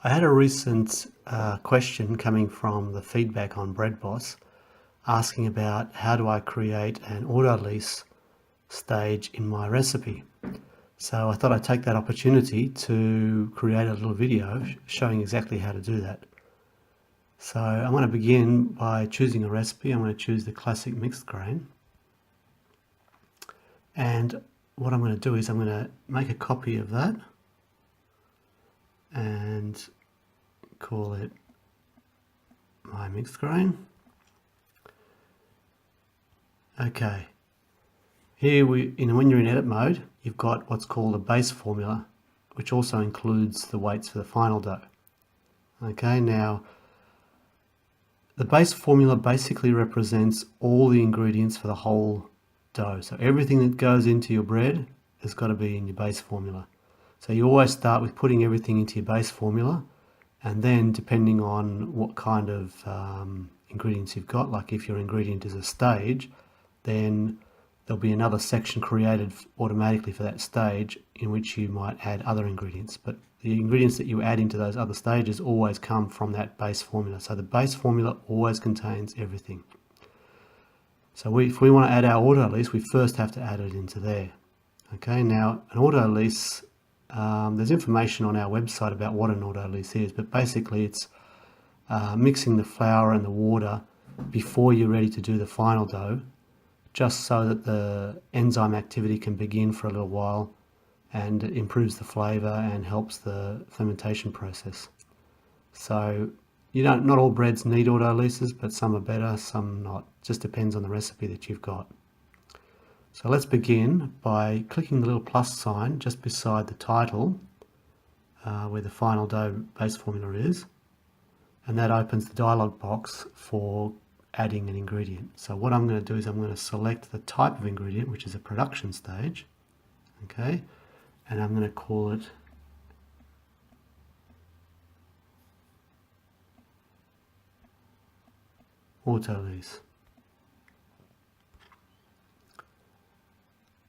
I had a recent question coming from the feedback on BreadBoss asking about how do I create an Autolyse stage in my recipe. So I thought I'd take that opportunity to create a little video showing exactly how to do that. So I'm going to begin by choosing a recipe. I'm going to choose the classic mixed grain. And what I'm going to do is I'm going to make a copy of that and call it my mixed grain. Okay, here when you're in edit mode, you've got what's called a base formula, which also includes the weights for the final dough. Okay, now the base formula basically represents all the ingredients for the whole dough. So everything that goes into your bread has got to be in your base formula. So you always start with putting everything into your base formula, and then depending on what kind of ingredients you've got, like if your ingredient is a stage, then there'll be another section created automatically for that stage in which you might add other ingredients. But the ingredients that you add into those other stages always come from that base formula. So the base formula always contains everything. So if we want to add our Autolyse, we first have to add it into there. Okay, now an Autolyse, there's information on our website about what an Autolyse is, but basically it's mixing the flour and the water before you're ready to do the final dough, just so that the enzyme activity can begin for a little while, and it improves the flavor and helps the fermentation process. So not all breads need Autolyses, but some are better, some not. It just depends on the recipe that you've got. So let's begin by clicking the little plus sign just beside the title where the final dough base formula is, and that opens the dialog box for adding an ingredient. So what I'm going to do is I'm going to select the type of ingredient, which is a production stage, okay, and I'm going to call it Autolyse.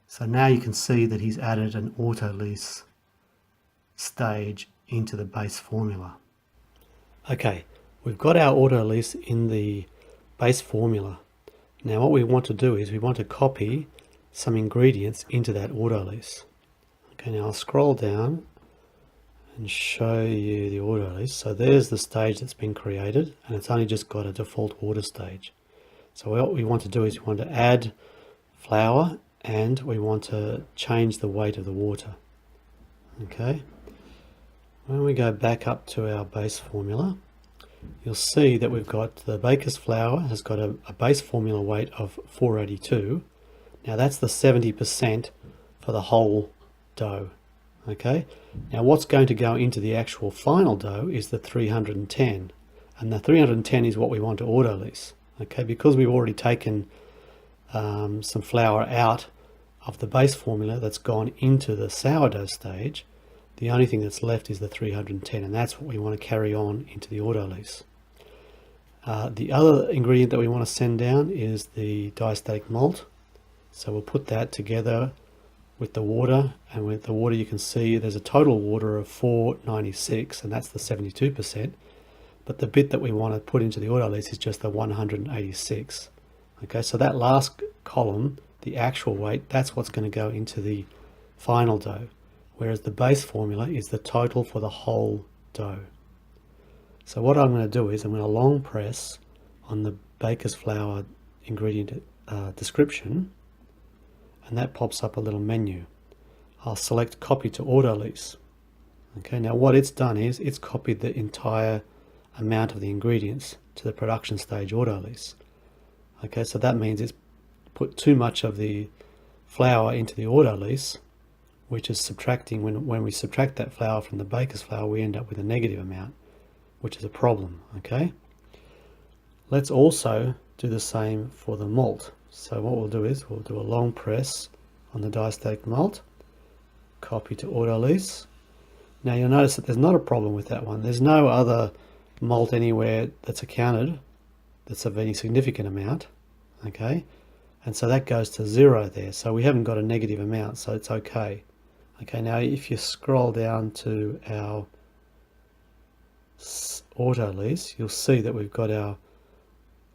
So now you can see that he's added an Autolyse stage into the base formula. Okay, we've got our Autolyse in the base formula. Now what we want to do is we want to copy some ingredients into that Autolyse. Okay, now I'll scroll down and show you the Autolyse. So there's the stage that's been created, and it's only just got a default water stage. So what we want to do is we want to add flour, and we want to change the weight of the water. Okay, when we go back up to our base formula, you'll see that we've got the baker's flour has got a base formula weight of 482. Now that's the 70% for the whole dough. Okay, now what's going to go into the actual final dough is the 310, and the 310 is what we want to Autolyse. Okay, because we've already taken some flour out of the base formula that's gone into the sourdough stage, the only thing that's left is the 310, and that's what we want to carry on into the Autolyse. The other ingredient that we want to send down is the diastatic malt. So we'll put that together with the water, and with the water you can see there's a total water of 496, and that's the 72%. But the bit that we want to put into the Autolyse is just the 186. Okay, so that last column, the actual weight, that's what's going to go into the final dough, whereas the base formula is the total for the whole dough. So what I'm going to do is I'm going to long press on the baker's flour ingredient description, and that pops up a little menu. I'll select copy to Autolyse. Okay, now what it's done is it's copied the entire amount of the ingredients to the production stage Autolyse. Okay, so that means it's put too much of the flour into the Autolyse, which is subtracting, when we subtract that flour from the baker's flour, we end up with a negative amount, which is a problem. Okay, let's also do the same for the malt. So what we'll do is we'll do a long press on the diastatic malt, copy to Autolyse. Now you'll notice that there's not a problem with that one. There's no other malt anywhere that's accounted that's of any significant amount. Okay, and so that goes to 0 there, so we haven't got a negative amount, so it's okay. Okay, now if you scroll down to our Autolyse, you'll see that we've got our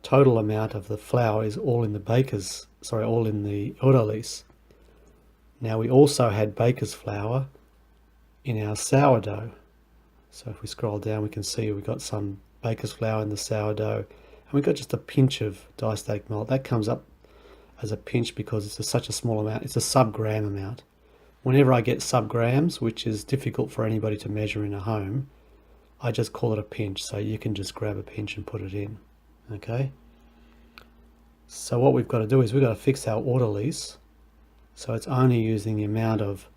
total amount of the flour is all in the Autolyse. Now we also had baker's flour in our sourdough. So if we scroll down, we can see we've got some baker's flour in the sourdough, and we've got just a pinch of diastatic malt. That comes up as a pinch because it's such a small amount. It's a sub-gram amount. Whenever I get sub-grams, which is difficult for anybody to measure in a home, I just call it a pinch. So you can just grab a pinch and put it in. Okay. So what we've got to do is we've got to fix our Autolyse. So it's only using the amount of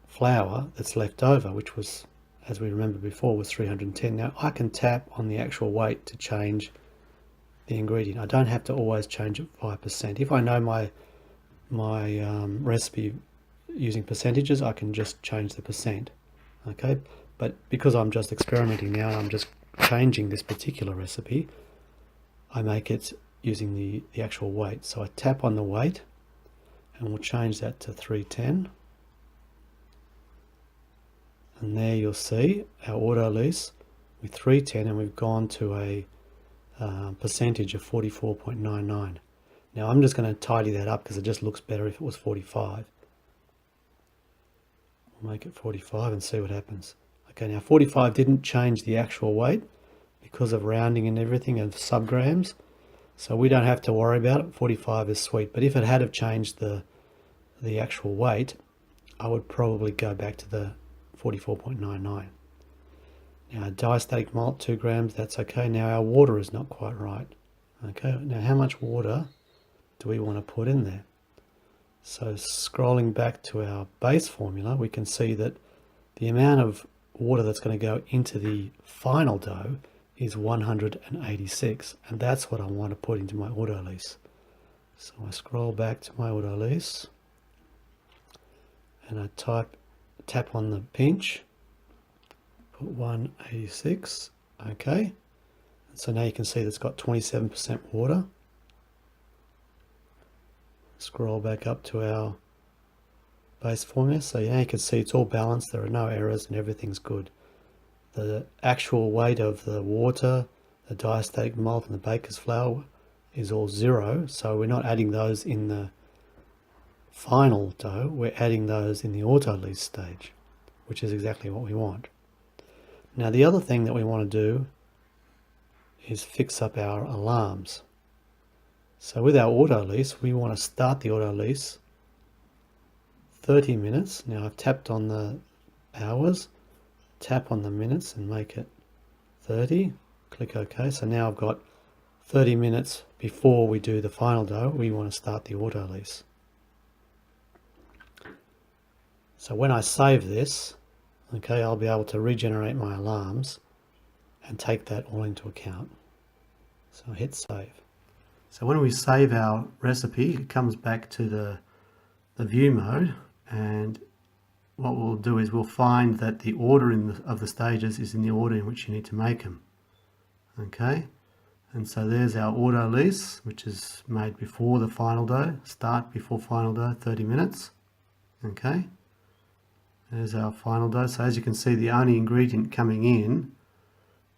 flour that's left over, which was, as we remember before, was 310. Now I can tap on the actual weight to change the ingredient. I don't have to always change it 5%. If I know my recipe using percentages, I can just change the percent. Okay, but because I'm just experimenting now, I'm just changing this particular recipe, I make it using the actual weight. So I tap on the weight and we'll change that to 310. And there you'll see our Autolyse with 310, and we've gone to a percentage of 44.99. Now I'm just going to tidy that up because it just looks better if it was 45. We'll make it 45 and see what happens. Okay, now 45 didn't change the actual weight because of rounding and everything of subgrams, so we don't have to worry about it. 45 is sweet, but if it had have changed the actual weight, I would probably go back to the 44.99. Now diastatic malt 2 grams, that's okay. Now our water is not quite right. Okay, now how much water do we want to put in there? So scrolling back to our base formula, we can see that the amount of water that's going to go into the final dough is 186, and that's what I want to put into my Autolyse. So I scroll back to my Autolyse and I tap on the pinch, put 186, okay. And so now you can see that it's got 27% water. Scroll back up to our base formula, so now you can see it's all balanced, there are no errors and everything's good. The actual weight of the water, the diastatic malt and the baker's flour is all 0, so we're not adding those in the final dough, we're adding those in the Autolyse stage, which is exactly what we want. Now the other thing that we want to do is fix up our alarms. So with our Autolyse, we want to start the Autolyse 30 minutes. Now I've tapped on the hours, tap on the minutes and make it 30, click OK. So now I've got 30 minutes before we do the final dough. We want to start the Autolyse. So when I save this, okay, I'll be able to regenerate my alarms and take that all into account. So I hit save. So when we save our recipe, it comes back to the view mode, and what we'll do is we'll find that the order of the stages is in the order in which you need to make them. Okay, and so there's our Autolyse, which is made before the final dough, start before final dough, 30 minutes. Okay, there's our final dough. So as you can see, the only ingredient coming in,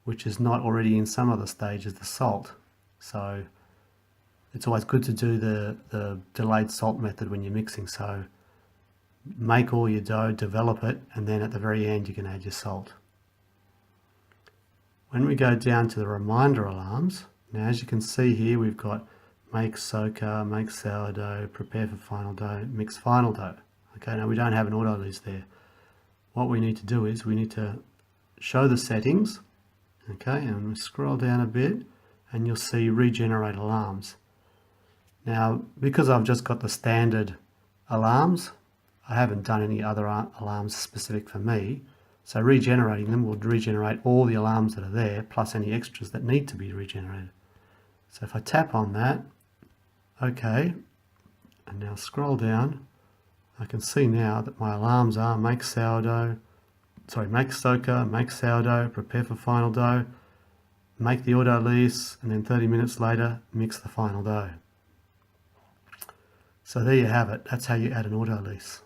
which is not already in some other stage, is the salt. So it's always good to do the delayed salt method when you're mixing. So make all your dough, develop it, and then at the very end you can add your salt. When we go down to the reminder alarms, now as you can see here, we've got make soaker, make sourdough, prepare for final dough, mix final dough. Okay, now we don't have an Autolyse there. What we need to do is we need to show the settings, okay, and we scroll down a bit and you'll see regenerate alarms. Now because I've just got the standard alarms, I haven't done any other alarms specific for me, so regenerating them will regenerate all the alarms that are there plus any extras that need to be regenerated. So if I tap on that, okay, and now scroll down, I can see now that my alarms are make sourdough, make soaker, make sourdough, prepare for final dough, make the Autolyse, and then 30 minutes later mix the final dough. So there you have it, that's how you add an Autolyse.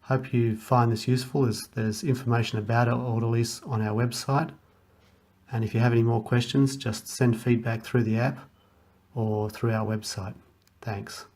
Hope you find this useful. There's information about our Autolyse on our website. And if you have any more questions, just send feedback through the app or through our website. Thanks.